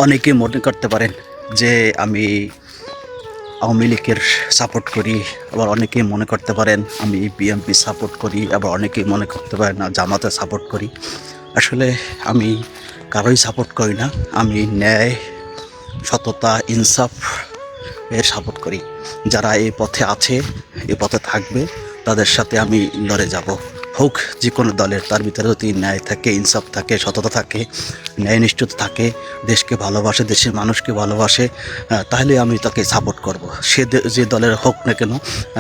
অনেকে মনে করতে পারেন যে আমি আওয়ামী লীগের সাপোর্ট করি, আবার অনেকেই মনে করতে পারেন আমি বিএনপি সাপোর্ট করি, আবার অনেকেই মনে করতে পারেন না জামাতে সাপোর্ট করি। আসলে আমি কারোই সাপোর্ট করি না। আমি ন্যায়, সততা, ইনসাফ এর সাপোর্ট করি। যারা এই পথে আছে, এই পথে থাকবে, তাদের সাথে আমি লড়ে যাব। হোক যে কোনো দলের, তার ভিতরে যদি ন্যায় থাকে, ইনসাফ থাকে, সততা থাকে, ন্যায়নিষ্ঠতা থাকে, দেশকে ভালোবাসে, দেশের মানুষকে ভালোবাসে, তাহলে আমি তাকে সাপোর্ট করব। সে যে দলের হোক না কেন,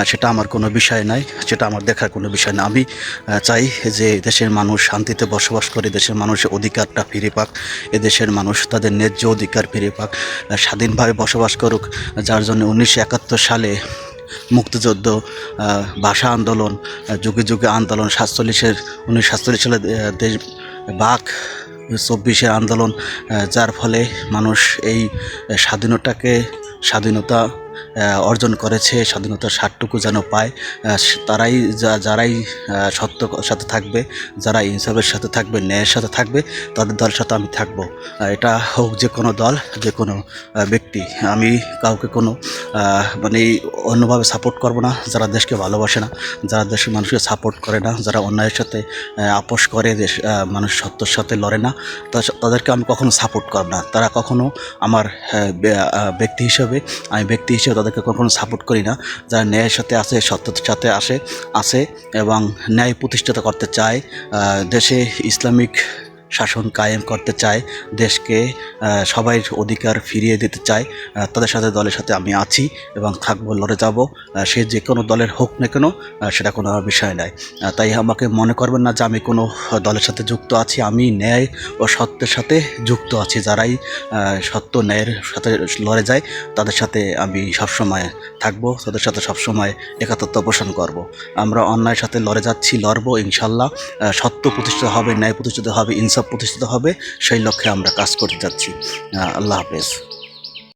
সেটা আমার কোনো বিষয় নাই, সেটা আমার দেখার কোনো বিষয় না। আমি চাই যে দেশের মানুষ শান্তিতে বসবাস করে, দেশের মানুষের অধিকারটা ফিরে পাক, এদেশের মানুষ তাদের ন্যায্য অধিকার ফিরে পাক, স্বাধীনভাবে বসবাস করুক। যার জন্য 1971 সালে মুক্তিযুদ্ধ, ভাষা আন্দোলন, যুগে যুগে আন্দোলন, 1947 সালে দেশ বাক 24-এর আন্দোলন, যার ফলে মানুষ এই স্বাধীনতা অর্জন করেছে, স্বাধীনতার স্বাদটুকু যেন পায়। যারাই সত্যর সাথে থাকবে, যারা ইনসাফের সাথে থাকবে, ন্যায়ের সাথে থাকবে, তাদের দলের সাথে আমি থাকবো। এটা হোক যে কোনো দল, যে কোনো ব্যক্তি। আমি কাউকে কোনো মানে অন্যভাবে সাপোর্ট করব না। যারা দেশকে ভালোবাসে না, যারা দেশের মানুষকে সাপোর্ট করে না, যারা অন্যায়ের সাথে আপোষ করে, মানুষ সত্যর সাথে লড়ে না, তাদেরকে আমি কখনো সাপোর্ট করব না। তারা কখনো আমার ব্যক্তি হিসেবে তাদেরকে কখনো সাপোর্ট করি না। যারা ন্যায়ের সাথে আছে, সত্যতার সাথে আসে এবং ন্যায় প্রতিষ্ঠিত করতে চায়, দেশে ইসলামিক শাসন কায়েম করতে চায়, দেশকে সবাই অধিকার ফিরিয়ে দিতে চায়, তাদের সাথে, দলের সাথে আমি আছি এবং থাকবো, লড়ে যাব। সে যে কোনো দলের হোক না কেন, সেটা কোনো বিষয় নয়। তাই আমাকে মনে করবেন না যে আমি কোনো দলের সাথে যুক্ত আছি। আমি ন্যায় ও সত্যের সাথে যুক্ত আছি। যারাই সত্য ন্যায়ের সাথে লড়ে যায়, তাদের সাথে আমি সবসময় থাকবো, তাদের সাথে সবসময় একাত্মতা পোষণ করব। আমরা অন্যায়ের সাথে লড়বো ইনশাল্লাহ। সত্য প্রতিষ্ঠিত হবে, ন্যায় প্রতিষ্ঠিত হবে, ইনসাফ প্রতিষ্ঠিত হবে। সেই লক্ষ্যে আমরা কাজ করতে যাচ্ছি। আল্লাহ হাফেজ।